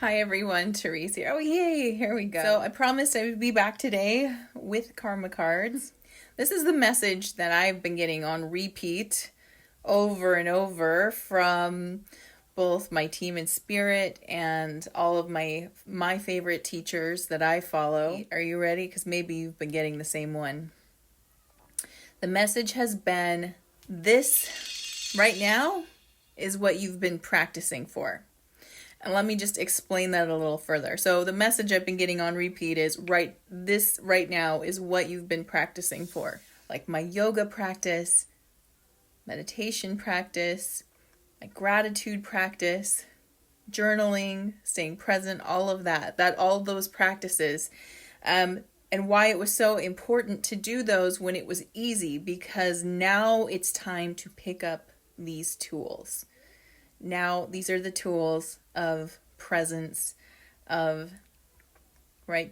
Hi everyone, Therese here. Oh yay, here we go. So I promised I would be back today with karma cards. This is the message that I've been getting on repeat over and over from both my team in spirit and all of my favorite teachers that I follow. Are you ready? Because maybe you've been getting the same one. The message has been, this right now is what you've been practicing for. And let me just explain that a little further. So the message I've been getting on repeat is, this right now is what you've been practicing for. Like my yoga practice, meditation practice, my gratitude practice, journaling, staying present, all of that. All those practices. And why it was so important to do those when it was easy, because now it's time to pick up these tools. Now, these are the tools of presence, of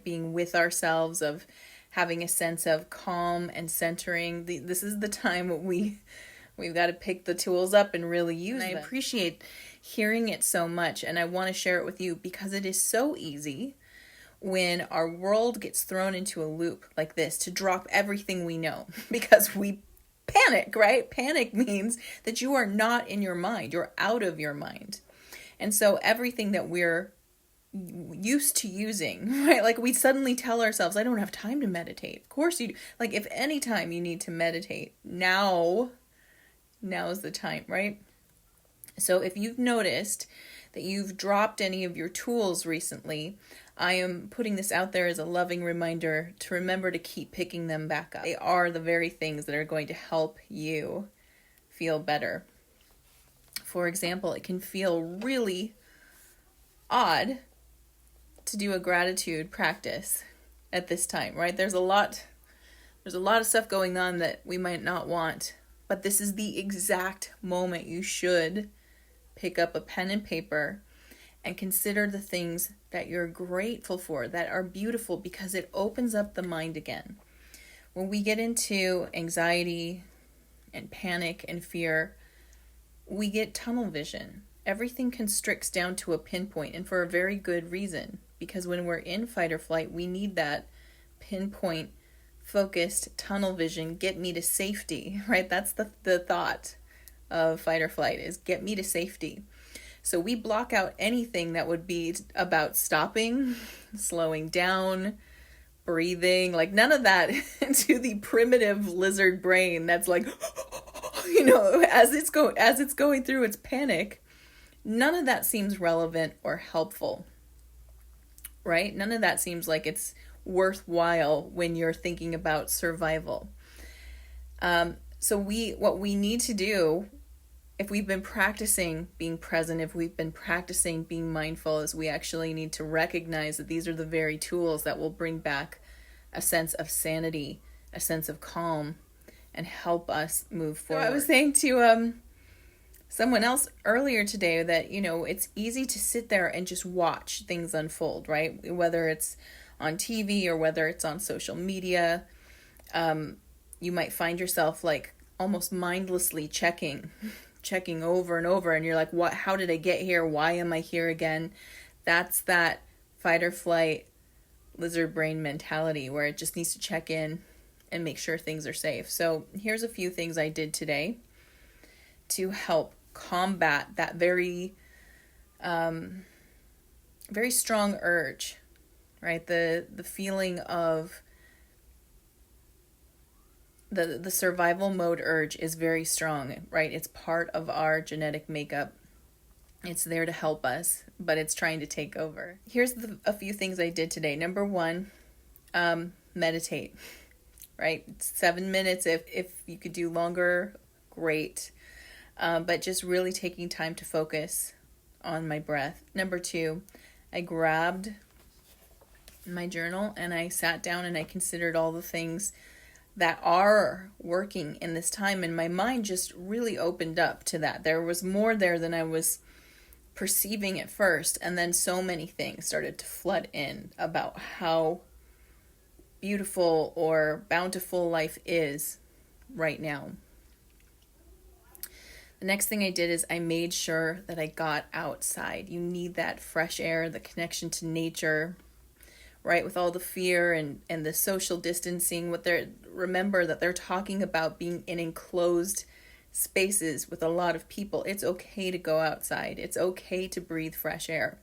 being with ourselves, of having a sense of calm and centering. This is the time we've got to pick the tools up and really use them. I appreciate hearing it so much, and I want to share it with you because it is so easy when our world gets thrown into a loop like this to drop everything we know because we panic, right? Panic means that you are not in your mind. You're out of your mind. And so everything that we're used to using, right? Like we suddenly tell ourselves, I don't have time to meditate. Of course you do. Like if any time you need to meditate, now is the time, right? So if you've noticed that you've dropped any of your tools recently, I am putting this out there as a loving reminder to remember to keep picking them back up. They are the very things that are going to help you feel better. For example, it can feel really odd to do a gratitude practice at this time, right? There's a lot of stuff going on that we might not want, but this is the exact moment you should pick up a pen and paper and consider the things that you're grateful for, that are beautiful, because it opens up the mind again. When we get into anxiety and panic and fear, we get tunnel vision. Everything constricts down to a pinpoint, and for a very good reason, because when we're in fight or flight, we need that pinpoint, focused tunnel vision, get me to safety, right? That's the thought of fight or flight, is get me to safety. So we block out anything that would be about stopping, slowing down, breathing, like none of that into the primitive lizard brain that's like, as it's going through its panic. None of that seems relevant or helpful, right? None of that seems like it's worthwhile when you're thinking about survival. So what we need to do, if we've been practicing being present, if we've been practicing being mindful, is we actually need to recognize that these are the very tools that will bring back a sense of sanity, a sense of calm, and help us move forward. So I was saying to someone else earlier today that, it's easy to sit there and just watch things unfold, right? Whether it's on TV or whether it's on social media, you might find yourself like almost mindlessly checking over and over, and you're like, what, how did I get here? Why am I here again? That's that fight or flight lizard brain mentality where it just needs to check in and make sure things are safe. So here's a few things I did today to help combat that very very strong urge, right? The feeling of the survival mode urge is very strong, right? It's part of our genetic makeup. It's there to help us, but it's trying to take over. Here's a few things I did today. Number one, meditate, right? 7 minutes. If you could do longer, great. But just really taking time to focus on my breath. Number two, I grabbed my journal and I sat down and I considered all the things that are working in this time, and my mind just really opened up to that. There was more there than I was perceiving at first, and then so many things started to flood in about how beautiful or bountiful life is right now. The next thing I did is I made sure that I got outside. You need that fresh air, the connection to nature, right? With all the fear and the social distancing, remember that they're talking about being in enclosed spaces with a lot of people. It's okay to go outside. It's okay to breathe fresh air.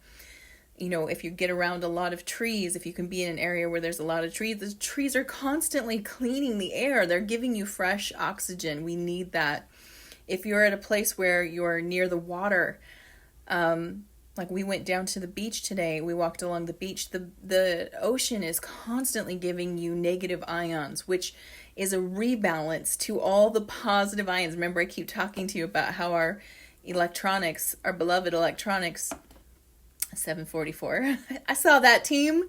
If you get around a lot of trees, if you can be in an area where there's a lot of trees, the trees are constantly cleaning the air. They're giving you fresh oxygen. We need that. If you're at a place where you're near the water, like we went down to the beach today, we walked along the beach, the ocean is constantly giving you negative ions, which is a rebalance to all the positive ions. Remember, I keep talking to you about how our electronics, our beloved electronics, 744, I saw that team.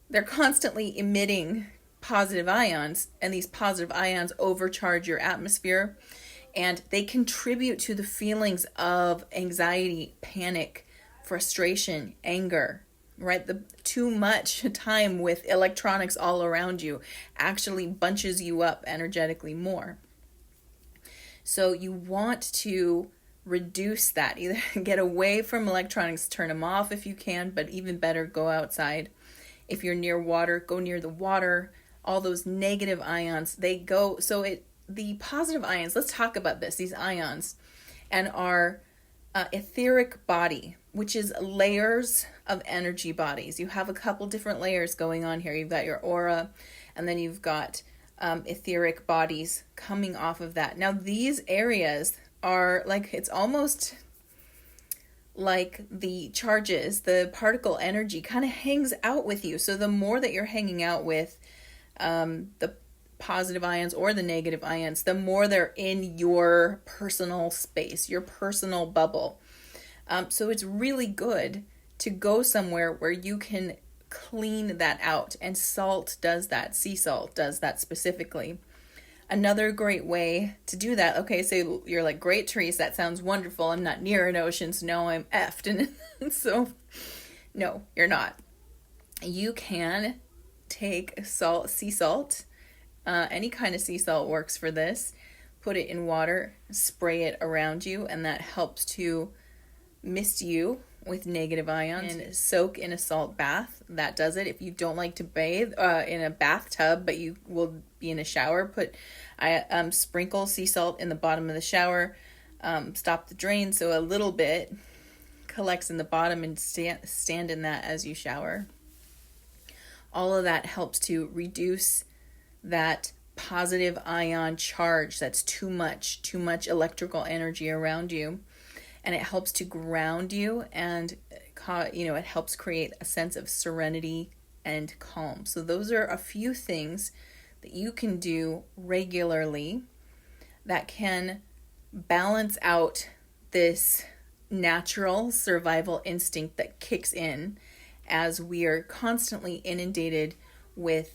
They're constantly emitting positive ions, and these positive ions overcharge your atmosphere, and they contribute to the feelings of anxiety, panic, frustration, anger, right? The too much time with electronics all around you actually bunches you up energetically more. So you want to reduce that. Either get away from electronics, turn them off if you can, but even better, go outside. If you're near water, go near the water. All those negative ions, the positive ions, let's talk about this, these ions, and our etheric body, which is layers of energy bodies. You have a couple different layers going on here. You've got your aura, and then you've got etheric bodies coming off of that. Now, these areas are like, it's almost like the charges, the particle energy kind of hangs out with you. So the more that you're hanging out with the positive ions or the negative ions, the more they're in your personal space, your personal bubble. So it's really good to go somewhere where you can clean that out. And salt does that. Sea salt does that specifically. Another great way to do that, okay, so you're like, great, Therese, that sounds wonderful. I'm not near an ocean, so no, I'm effed. And so, no, you're not. You can take sea salt. Any kind of sea salt works for this. Put it in water, spray it around you, and that helps to mist you with negative ions. And soak in a salt bath. That does it. If you don't like to bathe in a bathtub, but you will be in a shower, I sprinkle sea salt in the bottom of the shower, stop the drain so a little bit collects in the bottom, and stand in that as you shower. All of that helps to reduce that positive ion charge. That's too much electrical energy around you, and it helps to ground you, and it helps create a sense of serenity and calm. So those are a few things that you can do regularly that can balance out this natural survival instinct that kicks in as we are constantly inundated with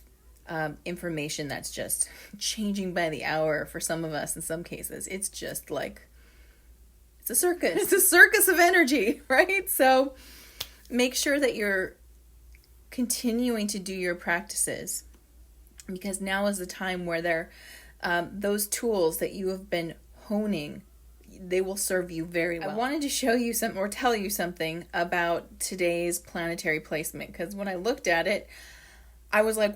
information that's just changing by the hour for some of us. In some cases, it's just like, it's a circus. It's a circus of energy, right? So make sure that you're continuing to do your practices, because now is the time where those tools that you have been honing, they will serve you very well. I wanted to show you something, or tell you something about today's planetary placement, because when I looked at it, I was like,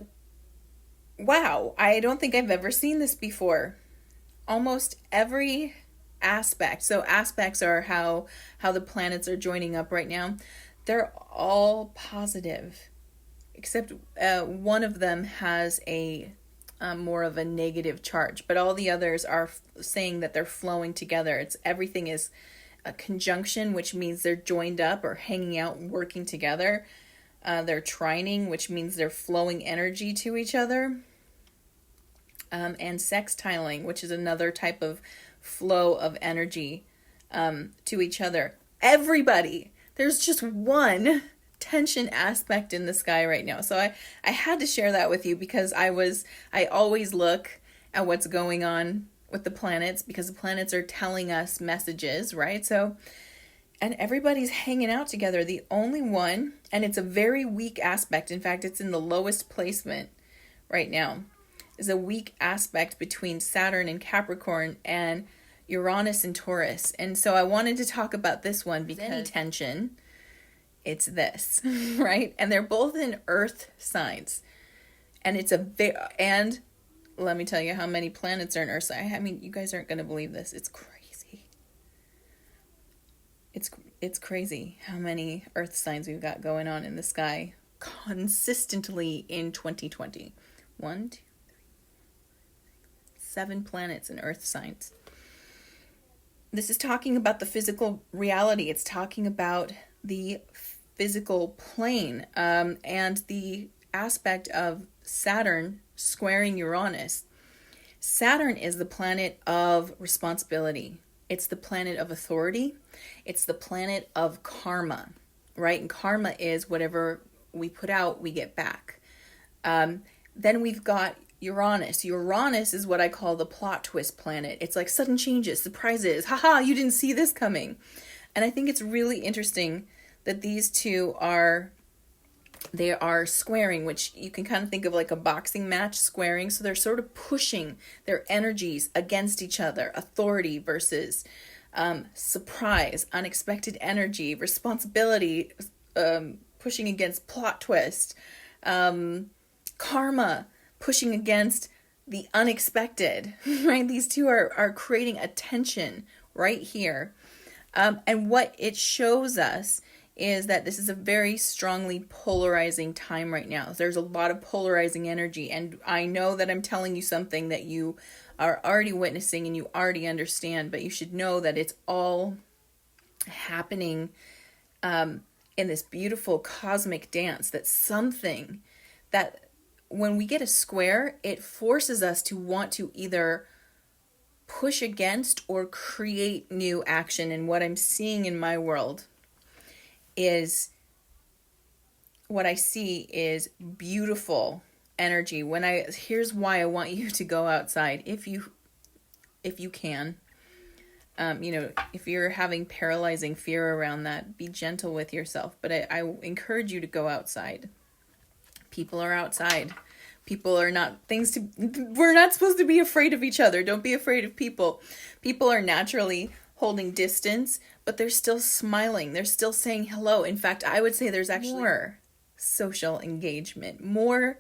wow, I don't think I've ever seen this before. Almost every aspect, so aspects are how the planets are joining up right now, they're all positive, except one of them has a more of a negative charge, but all the others are saying that they're flowing together. Everything is a conjunction, which means they're joined up or hanging out and working together. They're trining, which means they're flowing energy to each other. And sextiling, which is another type of flow of energy to each other. Everybody, there's just one tension aspect in the sky right now. So I had to share that with you, because I always look at what's going on with the planets, because the planets are telling us messages, right? So, and everybody's hanging out together. The only one, and it's a very weak aspect, in fact, it's in the lowest placement right now, is a weak aspect between Saturn and Capricorn, and Uranus and Taurus. And so I wanted to talk about this one because any tension, it's this, right? And they're both in earth signs. And and let me tell you how many planets are in earth signs. I mean, you guys aren't going to believe this. It's crazy. It's crazy how many earth signs we've got going on in the sky consistently in 2020. 1, 2, 3, 7 planets in earth signs. This is talking about the physical reality. It's talking about the physical plane, and the aspect of Saturn squaring Uranus. Saturn is the planet of responsibility. It's the planet of authority. It's the planet of karma, right? And karma is whatever we put out, we get back. Then we've got Uranus. Uranus is what I call the plot twist planet. It's like sudden changes, surprises. Haha, you didn't see this coming. And I think it's really interesting that these two are squaring, which you can kind of think of like a boxing match squaring. So they're sort of pushing their energies against each other. Authority versus surprise, unexpected energy, responsibility, pushing against plot twist, karma, pushing against the unexpected, right? These two are creating a tension right here. And what it shows us is that this is a very strongly polarizing time right now. There's a lot of polarizing energy, and I know that I'm telling you something that you are already witnessing and you already understand, but you should know that it's all happening in this beautiful cosmic dance. That's something that when we get a square, it forces us to want to either push against or create new action. And what I'm seeing in my world is, what I see is beautiful energy. Here's why I want you to go outside if you can. If you're having paralyzing fear around that, be gentle with yourself. But I encourage you to go outside. People are outside. People are not we're not supposed to be afraid of each other. Don't be afraid of people. People are naturally holding distance, but they're still smiling. They're still saying hello. In fact, I would say there's actually more social engagement, more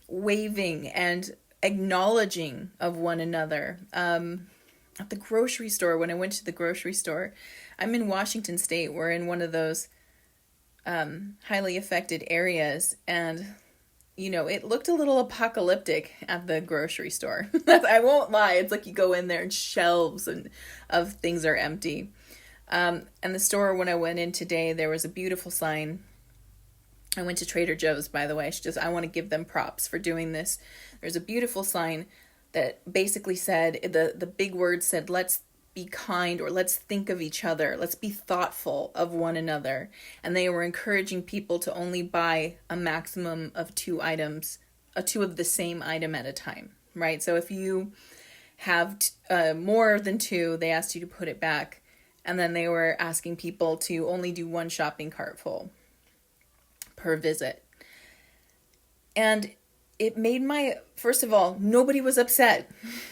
waving and acknowledging of one another. At the grocery store, when I went to the grocery store, I'm in Washington State. We're in one of those highly affected areas, and it looked a little apocalyptic at the grocery store. I won't lie. It's like you go in there and shelves of things are empty. And the store, when I went in today, there was a beautiful sign. I went to Trader Joe's, by the way. I want to give them props for doing this. There's a beautiful sign that basically said, the big word said, let's be kind, or let's think of each other. Let's be thoughtful of one another. And they were encouraging people to only buy a maximum of 2 items, 2 of the same item at a time, right? So if you have more than 2, they asked you to put it back. And then they were asking people to only do 1 shopping cart full per visit. And it made first of all, nobody was upset.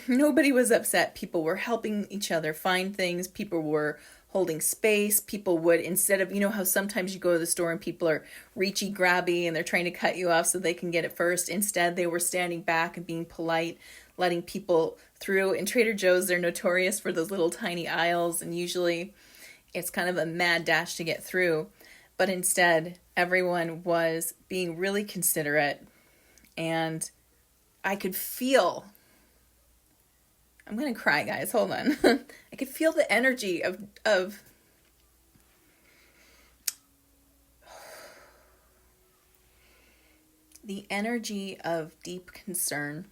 Nobody was upset. People were helping each other find things. People were holding space. People would, instead of, how sometimes you go to the store and people are reachy grabby and they're trying to cut you off so they can get it first. Instead, they were standing back and being polite, letting people through. In Trader Joe's, they're notorious for those little tiny aisles, and usually it's kind of a mad dash to get through. But instead, everyone was being really considerate. And I could feel, I'm going to cry, guys, hold on. I could feel the energy of the energy of deep concern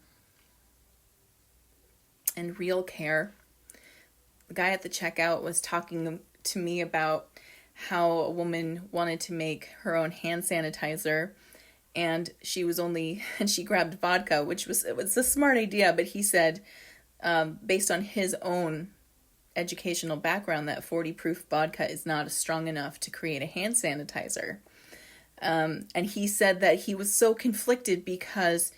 and real care. The guy at the checkout was talking to me about how a woman wanted to make her own hand sanitizer. And she grabbed vodka, which was a smart idea. But he said, based on his own educational background, that 40 proof vodka is not strong enough to create a hand sanitizer. And he said that he was so conflicted because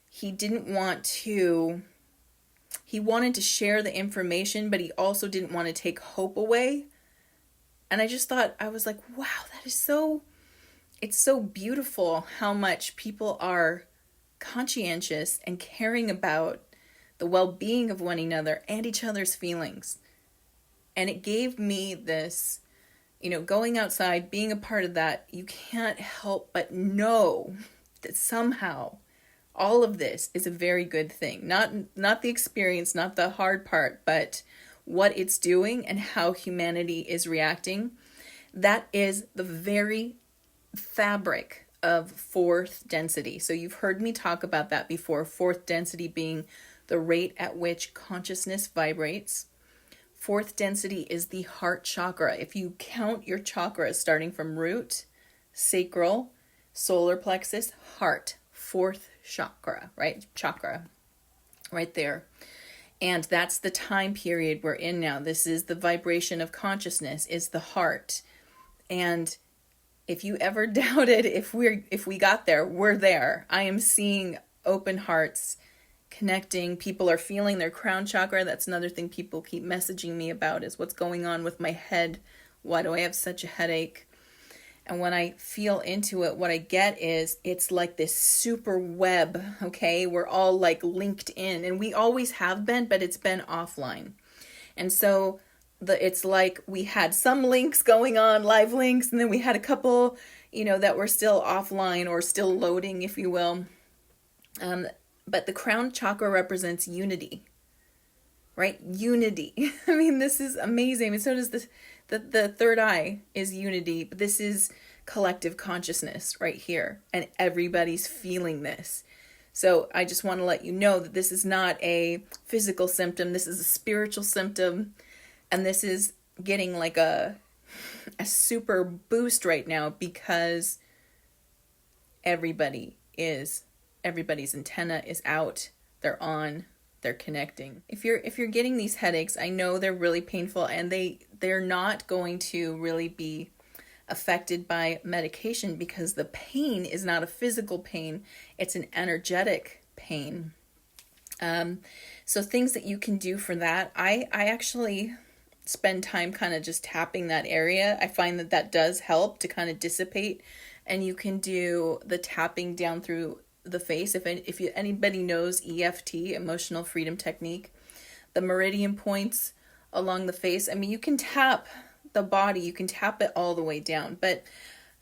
he didn't want to he wanted to share the information, but he also didn't want to take hope away. And I just thought, I was like, wow, that is so, it's so beautiful how much people are conscientious and caring about the well-being of one another and each other's feelings. And it gave me this, going outside, being a part of that, you can't help but know that somehow all of this is a very good thing. Not the experience, not the hard part, but what it's doing and how humanity is reacting. That is the very fabric of fourth density. So you've heard me talk about that before. Fourth density being the rate at which consciousness vibrates. Fourth density is the heart chakra. If you count your chakras starting from root, sacral, solar plexus, heart, fourth chakra, right? Chakra, right there. And that's the time period we're in now. This is the vibration of consciousness, is the heart. And if you ever doubted if we got there, we're there. I am seeing open hearts connecting. People are feeling their crown chakra. That's another thing people keep messaging me about, is what's going on with my head. Why do I have such a headache? And when I feel into it, what I get is it's like this super web, okay? We're all like linked in, and we always have been, but it's been offline. And so it's like we had some links going on, live links, and then we had a couple, that were still offline or still loading, if you will. But the crown chakra represents unity, right? Unity. I mean, this is amazing. And so does the third eye is unity. But this is collective consciousness right here. And everybody's feeling this. So I just want to let you know that this is not a physical symptom. This is a spiritual symptom. And this is getting like a super boost right now because everybody's antenna is out, they're on, they're connecting. If you're getting these headaches, I know they're really painful, and they're not going to really be affected by medication because the pain is not a physical pain, it's an energetic pain. So things that you can do for that, I actually spend time kind of just tapping that area. I find that does help to kind of dissipate, and you can do the tapping down through the face. If anybody knows EFT, emotional freedom technique, the meridian points along the face. I mean, you can tap the body, you can tap it all the way down, but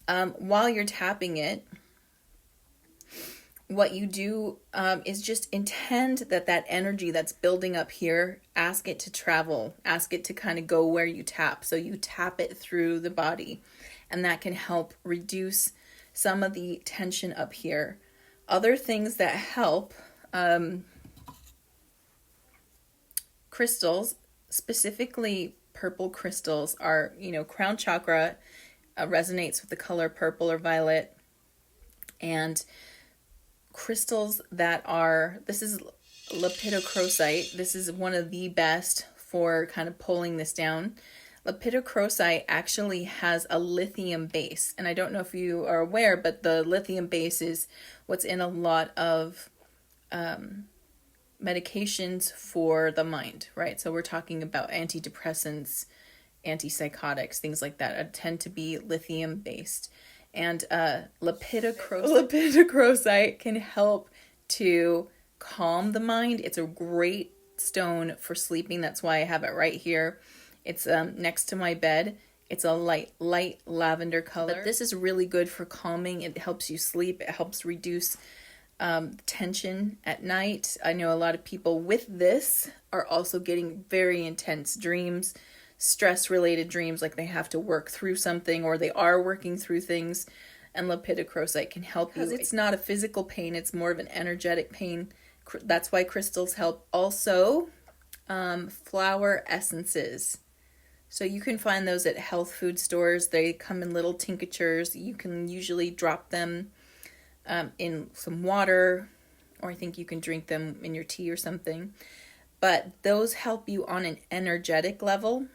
while you're tapping it, what you do is just intend that energy that's building up here, ask it to travel, ask it to kind of go where you tap. So you tap it through the body, and that can help reduce some of the tension up here. Other things that help, crystals, specifically purple crystals, are, crown chakra resonates with the color purple or violet. And crystals this is lepidocrosite. This is one of the best for kind of pulling this down. Lepidocrosite actually has a lithium base, and I don't know if you are aware, but the lithium base is what's in a lot of medications for the mind, right? So we're talking about antidepressants, antipsychotics, things like that tend to be lithium based. And lepidocrosite can help to calm the mind. It's a great stone for sleeping. That's why I have it right here. It's next to my bed. It's a light lavender color. But this is really good for calming. It helps you sleep. It helps reduce tension at night. I know a lot of people with this are also getting very intense dreams, stress-related dreams, like they have to work through something or they are working through things. And lepidocrosite can help you. It's not a physical pain. It's more of an energetic pain. That's why crystals help. Also, flower essences. So you can find those at health food stores. They come in little tinctures. You can usually drop them in some water, or I think you can drink them in your tea or something. But those help you on an energetic level.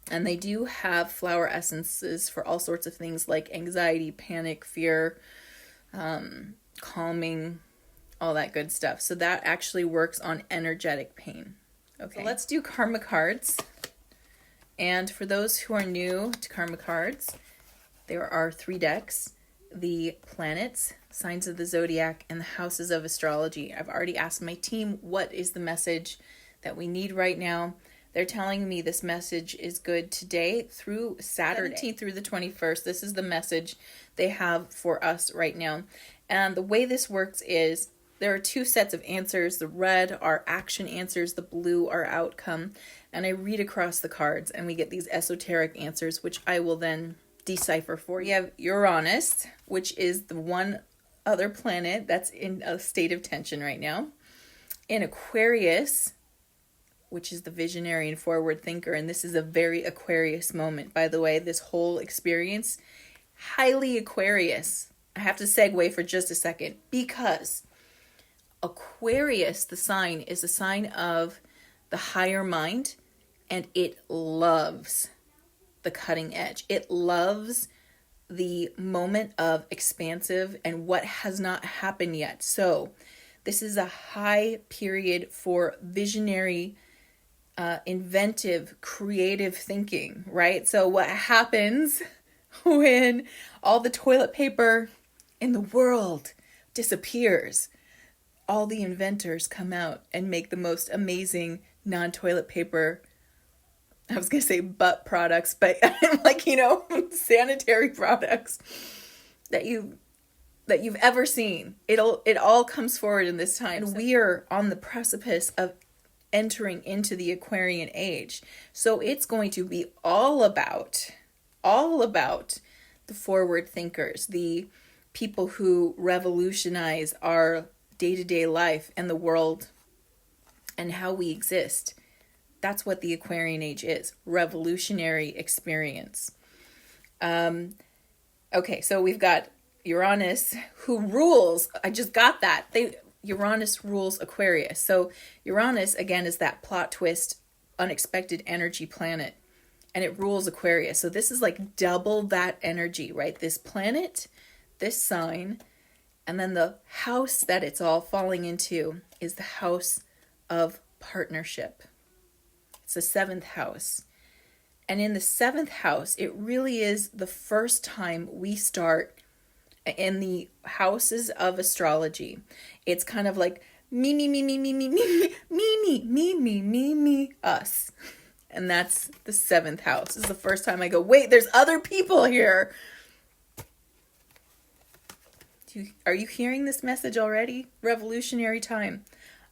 And they do have flower essences for all sorts of things like anxiety, panic, fear, calming, all that good stuff. So that actually works on energetic pain. Okay, so let's do karma cards. And for those who are new to karma cards, there are 3 decks: the planets, signs of the zodiac, and the houses of astrology. I've already asked my team what is the message that we need right now. They're telling me this message is good today through Saturday, 17th through the 21st. This is the message they have for us right now. And the way this works is there are 2 sets of answers. The red are action answers, the blue are outcome. And I read across the cards and we get these esoteric answers, which I will then decipher for you. We have Uranus, which is the one other planet that's in a state of tension right now. In Aquarius, which is the visionary and forward thinker. And this is a very Aquarius moment, by the way. This whole experience, highly Aquarius. I have to segue for just a second, because Aquarius, the sign, is a sign of the higher mind, and it loves the cutting edge. It loves the moment of expansive and what has not happened yet. So this is a high period for visionary, inventive, creative thinking, right? So what happens when all the toilet paper in the world disappears? All the inventors come out and make the most amazing non-toilet paper, I was going to say butt products, but like, sanitary products that you've ever seen. It all comes forward in this time. And we are on the precipice of entering into the Aquarian Age. So it's going to be all about the forward thinkers, the people who revolutionize our day-to-day life and the world and how we exist. That's what the Aquarian Age is. Revolutionary experience. Okay, so we've got Uranus, who rules. I just got that. Uranus rules Aquarius. So Uranus, again, is that plot twist, unexpected energy planet. And it rules Aquarius. So this is like double that energy, right? This planet, this sign, and then the house that it's all falling into is the house of partnership. It's the 7th house. And in the 7th house, it really is the first time we start in the houses of astrology. It's kind of like me, us. And that's the 7th house. This is the first time I go, wait, there's other people here. Are you hearing this message already? Revolutionary time.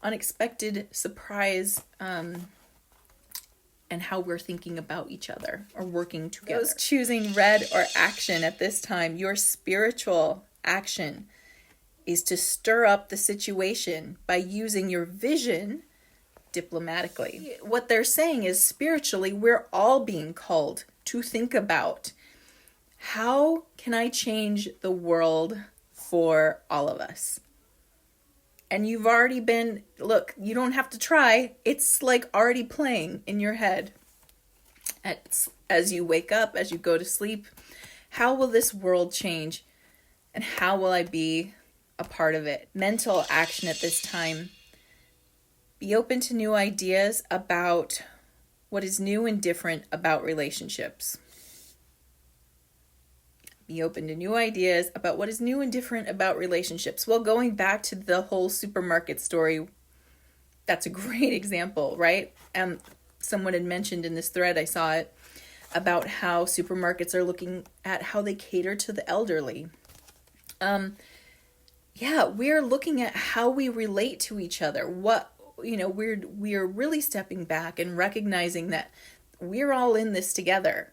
Unexpected surprise, and how we're thinking about each other or working together. Those choosing red or action at this time, your spiritual action is to stir up the situation by using your vision diplomatically. What they're saying is, spiritually, we're all being called to think about, how can I change the world for all of us? And you've already been, look, you don't have to try. It's like already playing in your head. As you wake up, as you go to sleep, how will this world change? And how will I be a part of it? Mental action at this time. Be open to new ideas about what is new and different about relationships. Be open to new ideas about what is new and different about relationships. Well, going back to the whole supermarket story, that's a great example, right? Someone had mentioned in this thread, I saw it, about how supermarkets are looking at how they cater to the elderly. We're looking at how we relate to each other. We're really stepping back and recognizing that we're all in this together.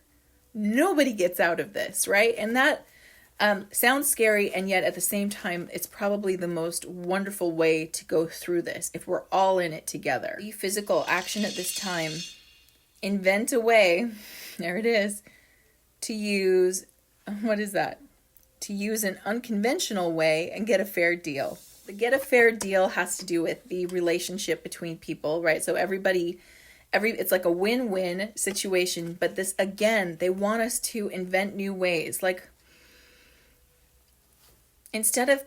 Nobody gets out of this, right? And that sounds scary, and yet at the same time, it's probably the most wonderful way to go through this if we're all in it together. Be physical action at this time. Invent a way, there it is, to use, to use an unconventional way and get a fair deal. The get a fair deal has to do with the relationship between people, right? So it's like a win-win situation, but this, again, they want us to invent new ways. Like, instead of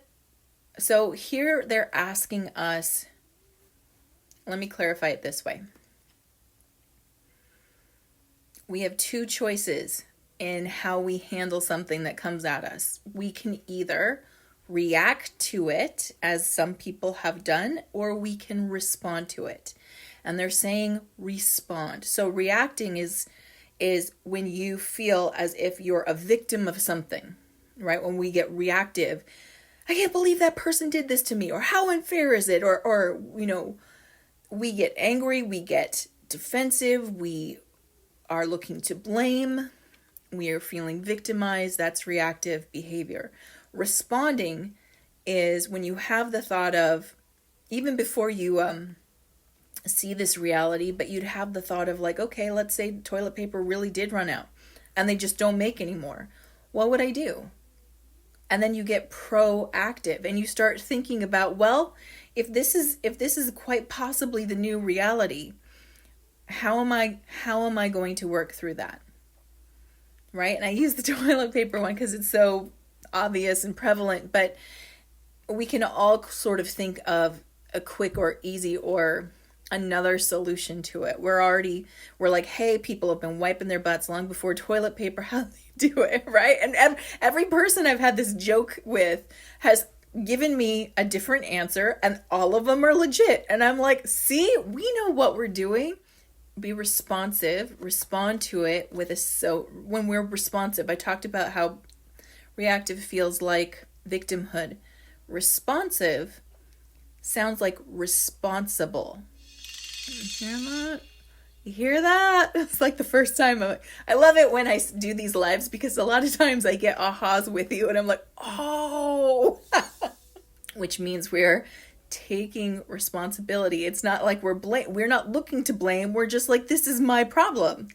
So here they're asking us, let me clarify it this way. We have two choices in how we handle something that comes at us. We can either react to it, as some people have done, or we can respond to it. And they're saying respond. So reacting is when you feel as if you're a victim of something, right? When we get reactive, I can't believe that person did this to me, or how unfair is it? Or we get angry, we get defensive, we are looking to blame, we are feeling victimized. That's reactive behavior. Responding is when you have the thought of, even before you see this reality, but you'd have the thought of like, okay, let's say toilet paper really did run out and they just don't make anymore. What would I do? And then you get proactive and you start thinking about, well, if this is quite possibly the new reality, how am I going to work through that? Right? And I use the toilet paper one because it's so obvious and prevalent, but we can all sort of think of a quick or easy or another solution to it. We're like, hey, people have been wiping their butts long before toilet paper. How do they do it? Right? And every person I've had this joke with has given me a different answer, and all of them are legit. And I'm like, see, we know what we're doing. Be responsive, respond to it when we're responsive, I talked about how reactive feels like victimhood. Responsive sounds like responsible. You hear that? It's like the first time I love it when I do these lives, because a lot of times I get ahas with you and I'm like, oh, which means we're taking responsibility. It's not like we're not looking to blame. We're just like, this is my problem.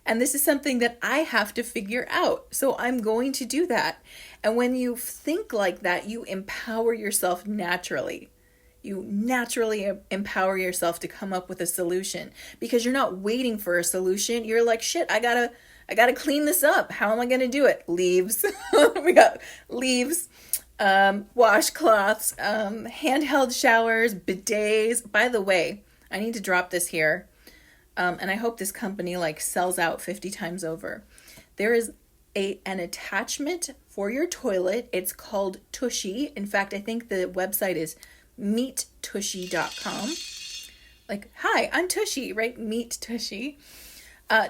And this is something that I have to figure out. So I'm going to do that. And when you think like that, you empower yourself naturally. You naturally empower yourself to come up with a solution, because you're not waiting for a solution. You're like, shit, I gotta clean this up. How am I going to do it? Leaves. We got leaves. Washcloths, handheld showers, bidets. By the way, I need to drop this here. And I hope this company sells out 50 times over. There is an attachment for your toilet. It's called Tushy. In fact, I think the website is meettushy.com. Hi, I'm Tushy, right? Meet Tushy.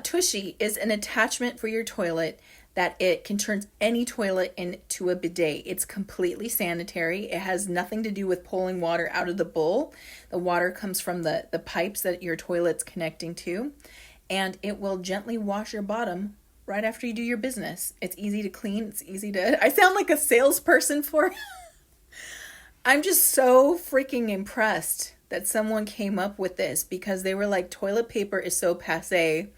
Tushy is an attachment for your toilet that it can turn any toilet into a bidet. It's completely sanitary. It has nothing to do with pulling water out of the bowl. The water comes from the pipes that your toilet's connecting to, and it will gently wash your bottom right after you do your business. It's easy to clean. It's easy to... I sound like a salesperson for it. I'm just so freaking impressed that someone came up with this, because they were like, toilet paper is so passé,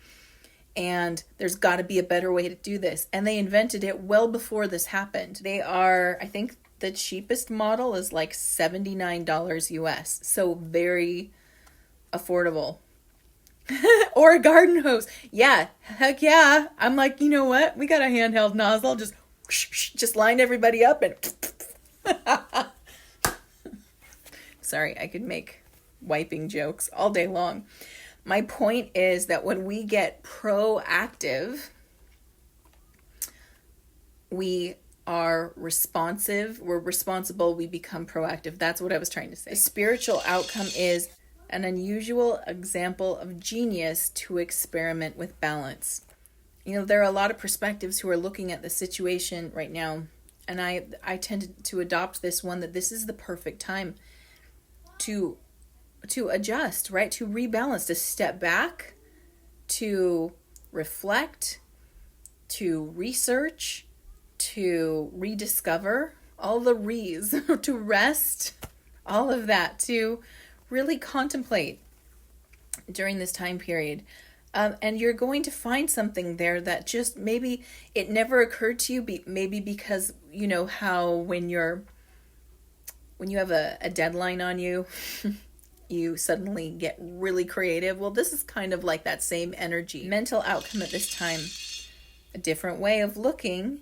and there's got to be a better way to do this. And they invented it well before this happened. They are, I think the cheapest model is like $79 US. So very affordable. Or a garden hose. Yeah, heck yeah. I'm like, you know what? We got a handheld nozzle. Just line everybody up and... Sorry, I could make wiping jokes all day long. My point is that when we get proactive, we are responsive, we're responsible, we become proactive. That's what I was trying to say. The spiritual outcome is an unusual example of genius to experiment with balance. You know, there are a lot of perspectives who are looking at the situation right now, and I tend to adopt this one, that this is the perfect time to adjust, right? To rebalance, to step back, to reflect, to research, to rediscover, all the re's, to rest, all of that, to really contemplate during this time period. And you're going to find something there that just maybe it never occurred to you, maybe because you know how when you have a deadline on you, you suddenly get really creative. Well, this is kind of like that same energy. Mental outcome at this time, a different way of looking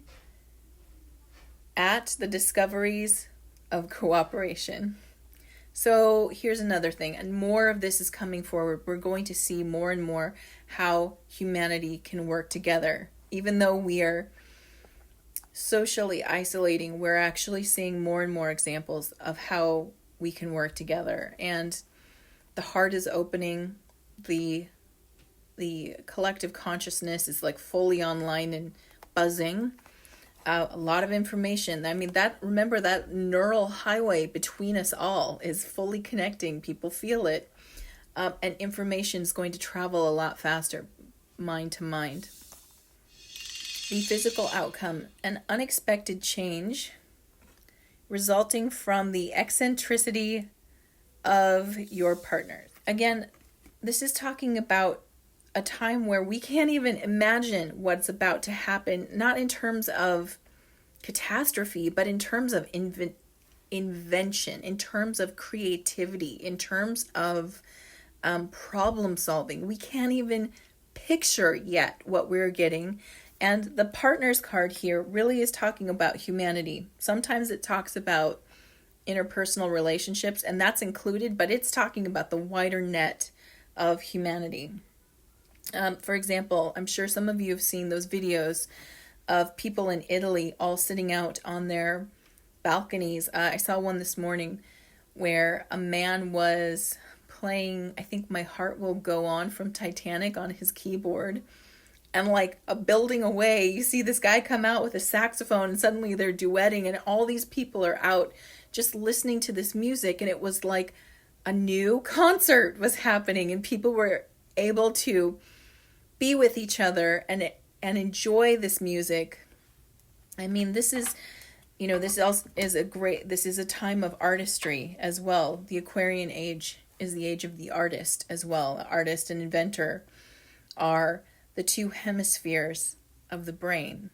at the discoveries of cooperation. So here's another thing, and more of this is coming forward. We're going to see more and more how humanity can work together. Even though we are socially isolating, we're actually seeing more and more examples of how we can work together. And the heart is opening, the collective consciousness is like fully online and buzzing. A lot of information. I mean, remember that neural highway between us all is fully connecting. People feel it. And information is going to travel a lot faster, mind to mind. The physical outcome, an unexpected change resulting from the eccentricity of your partner. Again, this is talking about a time where we can't even imagine what's about to happen, not in terms of catastrophe, but in terms of invention, in terms of creativity, in terms of problem solving. We can't even picture yet what we're getting. And the partners card here really is talking about humanity. Sometimes it talks about interpersonal relationships, and that's included, but it's talking about the wider net of humanity. For example, I'm sure some of you have seen those videos of people in Italy all sitting out on their balconies. I saw one this morning where a man was playing, I think, My Heart Will Go On from Titanic on his keyboard. And like a building away, you see this guy come out with a saxophone and suddenly they're duetting and all these people are out just listening to this music. And it was like a new concert was happening and people were able to be with each other and enjoy this music. I mean, this is, this is a time of artistry as well. The Aquarian Age is the age of the artist as well. Artist and inventor are the two hemispheres of the brain,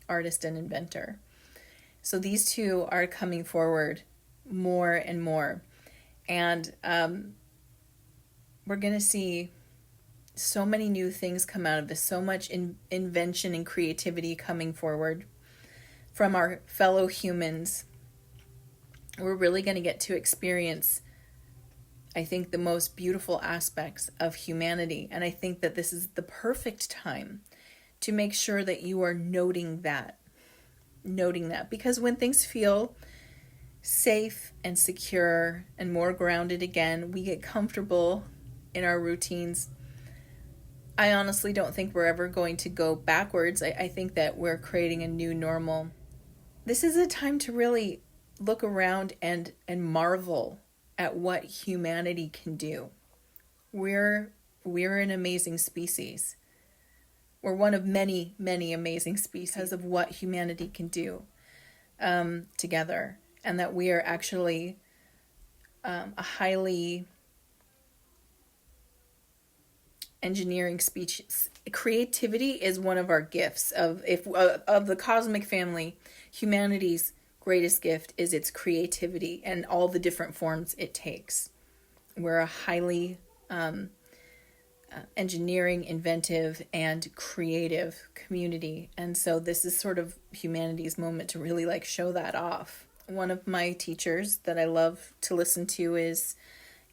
artist and inventor. So these two are coming forward more and more. And we're going to see so many new things come out of this, so much invention and creativity coming forward from our fellow humans. We're really going to get to experience, I think, the most beautiful aspects of humanity. And I think that this is the perfect time to make sure that you are noting that. Because when things feel safe and secure and more grounded again, we get comfortable in our routines. I honestly don't think we're ever going to go backwards. I think that we're creating a new normal. This is a time to really look around and marvel at what humanity can do. We're an amazing species. We're one of many, many amazing species because of what humanity can do together. And that we are actually a highly engineering species. Creativity is one of our gifts of the cosmic family. Humanity's greatest gift is its creativity and all the different forms it takes. We're a highly engineering, inventive, and creative community. And so this is sort of humanity's moment to really show that off. One of my teachers that I love to listen to is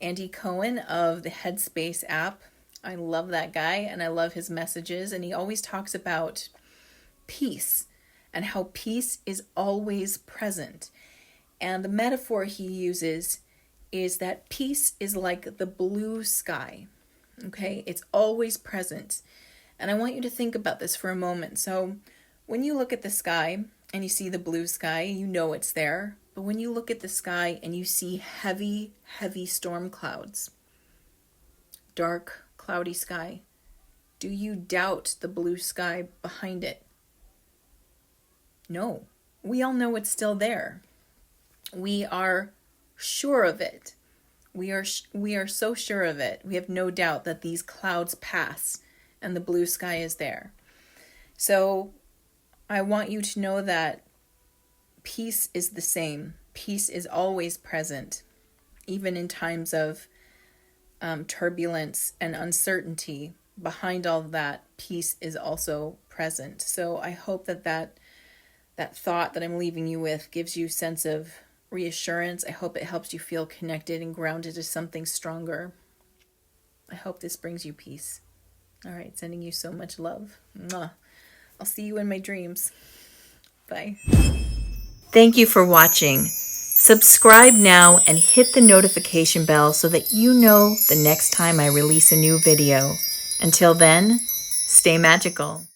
Andy Cohen of the Headspace app. I love that guy and I love his messages. And he always talks about peace and how peace is always present. And the metaphor he uses is that peace is like the blue sky. Okay, it's always present. And I want you to think about this for a moment. So when you look at the sky and you see the blue sky, you know it's there. But when you look at the sky and you see heavy, heavy storm clouds, dark, cloudy sky, do you doubt the blue sky behind it? No. We all know it's still there. We are sure of it. We are so sure of it. We have no doubt that these clouds pass and the blue sky is there. So I want you to know that peace is the same. Peace is always present, even in times of turbulence and uncertainty. Behind all of that, peace is also present. So I hope that thought that I'm leaving you with gives you a sense of reassurance. I hope it helps you feel connected and grounded to something stronger. I hope this brings you peace. All right, sending you so much love. Mwah. I'll see you in my dreams. Bye. Thank you for watching. Subscribe now and hit the notification bell so that you know the next time I release a new video. Until then, stay magical.